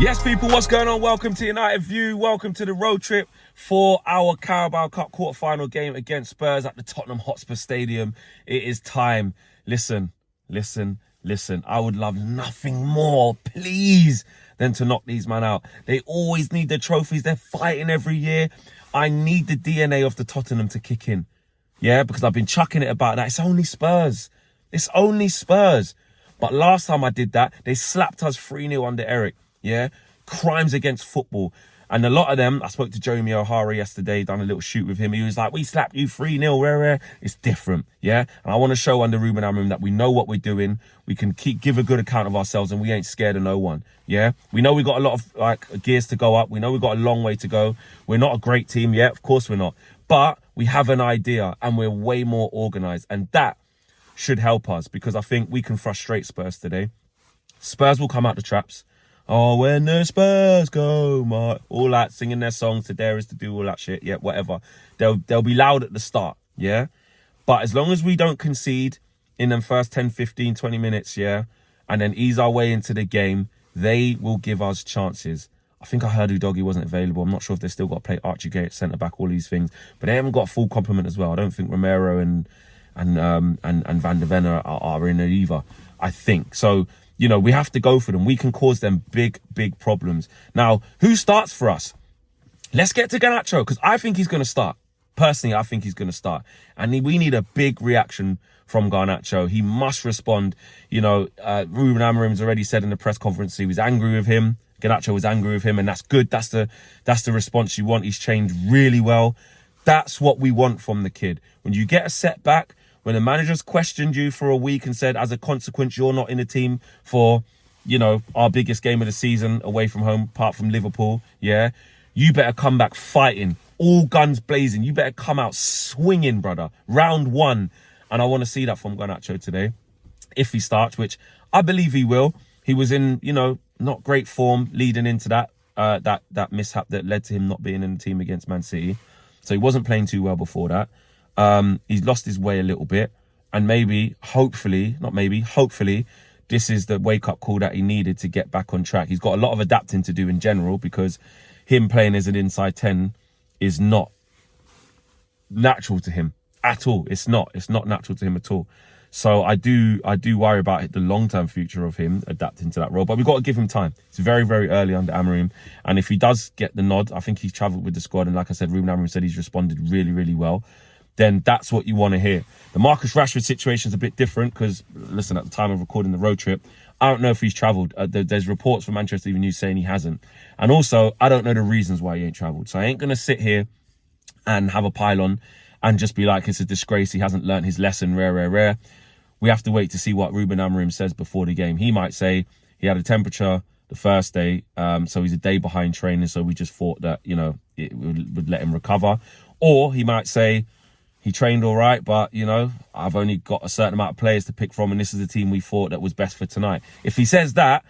Yes, people, what's going on? Welcome to United View. Welcome to the road trip for our Carabao Cup quarter-final game against Spurs at the Tottenham Hotspur Stadium. It is time. Listen. I would love nothing more, please, than to knock these men out. They always need their trophies. They're fighting every year. I need the DNA of the Tottenham to kick in. Yeah, because I've been chucking it about that. It's only Spurs. But last time I did that, they slapped us 3-0 under Eric. Yeah, crimes against football. And a lot of them, I spoke to Jeremy O'Hara yesterday, done a little shoot with him. He was like, we slapped you 3-0, rare. It's different, yeah? And I want to show under Ruben Amorim that we know what we're doing. We can give a good account of ourselves and we ain't scared of no one, yeah? We know we got a lot of gears to go up. We know we've got a long way to go. We're not a great team yet, of course we're not. But we have an idea and we're way more organised. And that should help us because I think we can frustrate Spurs today. Spurs will come out the traps. Oh, when the Spurs go, all that, singing their songs, to dare is to do all that shit, yeah, whatever. They'll be loud at the start, yeah? But as long as we don't concede in them first 10, 15, 20 minutes, yeah, and then ease our way into the game, they will give us chances. I think I heard Udogie wasn't available. I'm not sure if they've still got to play Archie Gay at centre-back, all these things. But they haven't got a full complement as well. I don't think Romero and Van der Ven are in it either, I think. So, you know, we have to go for them. We can cause them big problems. Now, who starts for us? Let's get to Garnacho, because I think he's going to start. Personally, I think he's going to start. And we need a big reaction from Garnacho. He must respond. You know, Ruben Amorim's already said in the press conference he was angry with him. Garnacho was angry with him, and that's good. That's the response you want. He's changed really well. That's what we want from the kid. When you get a setback, when the manager's questioned you for a week and said, as a consequence, you're not in the team for, you know, our biggest game of the season away from home, apart from Liverpool, yeah? You better come back fighting, all guns blazing. You better come out swinging, brother. Round one. And I want to see that from Garnacho today, if he starts, which I believe he will. He was in, you know, not great form leading into that mishap that led to him not being in the team against Man City. So he wasn't playing too well before that. He's lost his way a little bit, and hopefully, this is the wake-up call that he needed to get back on track. He's got a lot of adapting to do in general because him playing as an inside 10 is not natural to him at all. It's not natural to him at all. So I do worry about the long-term future of him adapting to that role, but we've got to give him time. It's very, very early under Amorim, and if he does get the nod, I think he's travelled with the squad, and like I said, Ruben Amorim said he's responded really, really well. Then that's what you want to hear. The Marcus Rashford situation is a bit different because, listen, at the time of recording the road trip, I don't know if he's travelled. There's reports from Manchester Evening News saying he hasn't. And also, I don't know the reasons why he ain't travelled. So I ain't going to sit here and have a pile-on and just be like, it's a disgrace, he hasn't learnt his lesson, rare. We have to wait to see what Ruben Amorim says before the game. He might say he had a temperature the first day, so he's a day behind training, so we just thought that, you know, it would let him recover. Or he might say, he trained all right, but, you know, I've only got a certain amount of players to pick from, and this is the team we thought that was best for tonight. If he says that,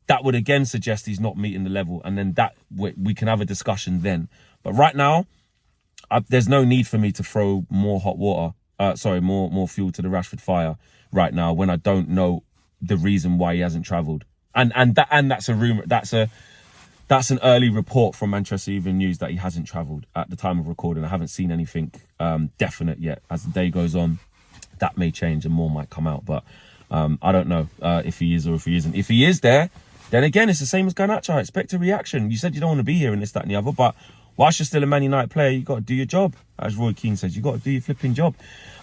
that would again suggest he's not meeting the level, and then that we can have a discussion then. But right now, there's no need for me to throw more more fuel to the Rashford fire right now when I don't know the reason why he hasn't travelled. And that's a rumour. That's an early report from Manchester Evening News that he hasn't travelled at the time of recording. I haven't seen anything definite yet. As the day goes on, that may change and more might come out. But I don't know if he is or if he isn't. If he is there, then again, it's the same as Garnacho. I expect a reaction. You said you don't want to be here and this, that and the other. But whilst you're still a Man United player, you got to do your job. As Roy Keane says, you got to do your flipping job.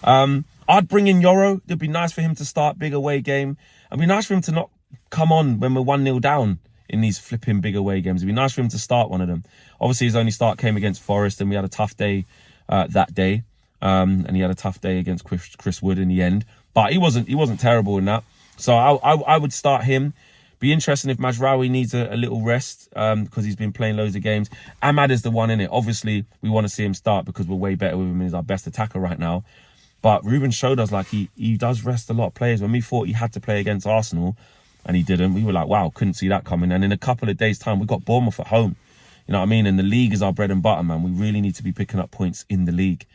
I'd bring in Yoro. It'd be nice for him to start big away game. It'd be nice for him to not come on when we're 1-0 down in these flipping big away games. It'd be nice for him to start one of them. Obviously, his only start came against Forest, and we had a tough day that day. And he had a tough day against Chris Wood in the end. But he wasn't terrible in that. So I would start him. Be interesting if Mazraoui needs a little rest because he's been playing loads of games. Ahmad is the one in it. Obviously, we want to see him start because we're way better with him. He's our best attacker right now. But Ruben showed us like he does rest a lot of players. When we thought he had to play against Arsenal and he didn't, we were like, wow, couldn't see that coming. And in a couple of days' time, we got Bournemouth at home. You know what I mean? And the league is our bread and butter, man. We really need to be picking up points in the league.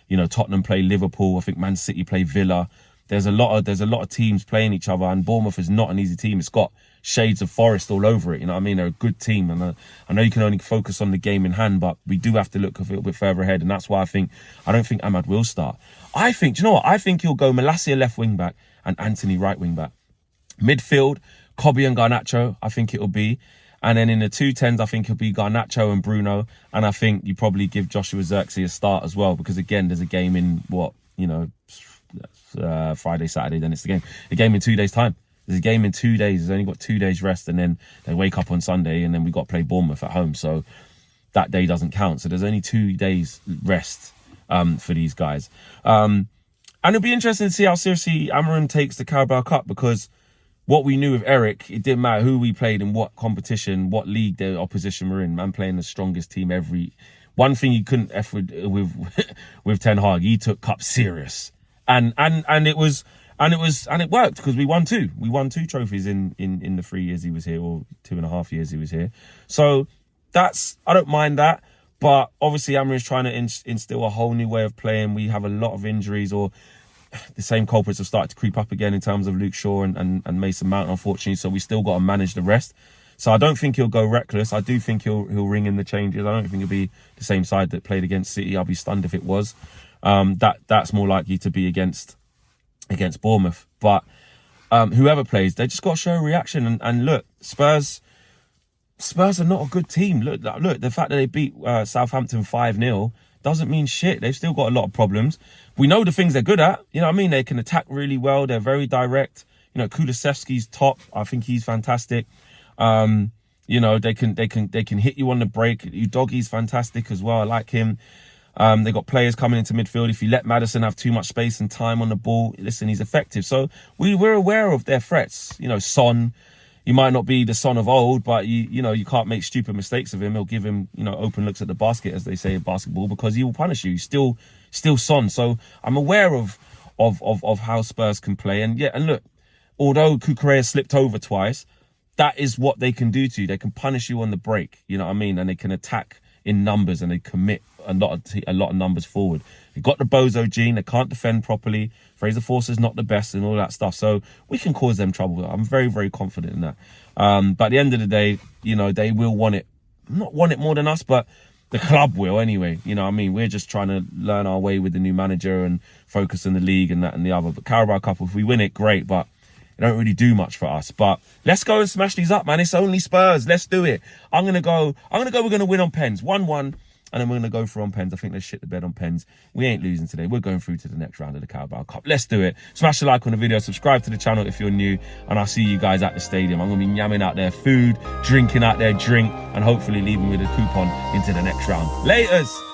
You know, Tottenham play Liverpool. I think Man City play Villa. there's a lot of teams playing each other, and Bournemouth is not an easy team. It's got shades of Forest all over it. You know what I mean? They're a good team, and I know you can only focus on the game in hand, but we do have to look a little bit further ahead, and that's why I don't think Ahmad will start. Do you know what? I think he'll go Malacia left wing back and Anthony right wing back. Midfield, Kobe and Garnacho, I think it'll be. And then in the 2-10s, I think it'll be Garnacho and Bruno. And I think you probably give Joshua Zirkzee a start as well, because again, there's a game in Friday, Saturday, then it's a game in 2 days' time. There's a game in 2 days. There's only got 2 days rest, and then they wake up on Sunday, and then we got to play Bournemouth at home. So that day doesn't count. So there's only 2 days rest for these guys. And it'll be interesting to see how seriously Amorim takes the Carabao Cup, because what we knew with Eric, it didn't matter who we played in what competition, what league the opposition were in. Man playing the strongest team every. One thing you couldn't F with Ten Hag, he took cup serious, and it worked, because we won two. We won 2 trophies in the 3 years he was here, or 2.5 years he was here. So I don't mind that. But obviously Amorim is trying to instill a whole new way of playing. We have a lot of injuries, or the same culprits have started to creep up again in terms of Luke Shaw and Mason Mount, unfortunately. So we still got to manage the rest. So I don't think he'll go reckless. I do think he'll ring in the changes. I don't think it'll be the same side that played against City. I'll be stunned if it was. That's more likely to be against Bournemouth. But whoever plays, they just got to show a reaction. And look, Spurs are not a good team. Look, the fact that they beat Southampton 5-0 doesn't mean shit. They've still got a lot of problems. We know the things they're good at. You know what I mean? They can attack really well. They're very direct. You know, Kulusevski's top. I think he's fantastic. You know, they can hit you on the break. Udogie's fantastic as well. I like him. They got players coming into midfield. If you let Maddison have too much space and time on the ball, listen, he's effective. So we're aware of their threats. You know, Son, he might not be the Son of old, but you can't make stupid mistakes of him. He'll give him, open looks at the basket, as they say in basketball, because he will punish you. He's still Son. So I'm aware of how Spurs can play. And look, although Cucurella slipped over twice, that is what they can do to you. They can punish you on the break. You know what I mean? And they can attack in numbers, and they commit a lot of numbers forward. They've got the bozo gene. They can't defend properly. Fraser Forster's not the best and all that stuff. So we can cause them trouble. I'm very, very confident in that. But at the end of the day, they will want it. Not want it more than us, but the club will anyway. You know what I mean? We're just trying to learn our way with the new manager and focus on the league and that and the other. But Carabao Cup, if we win it, great. But it don't really do much for us. But let's go and smash these up, man. It's only Spurs. Let's do it. We're going to win on pens. 1-1. And then we're going to go for on pens. I think they shit the bed on pens. We ain't losing today. We're going through to the next round of the Carabao Cup. Let's do it. Smash a like on the video. Subscribe to the channel if you're new. And I'll see you guys at the stadium. I'm going to be yamming out their food, drinking out their drink, and hopefully leaving with a coupon into the next round. Laters.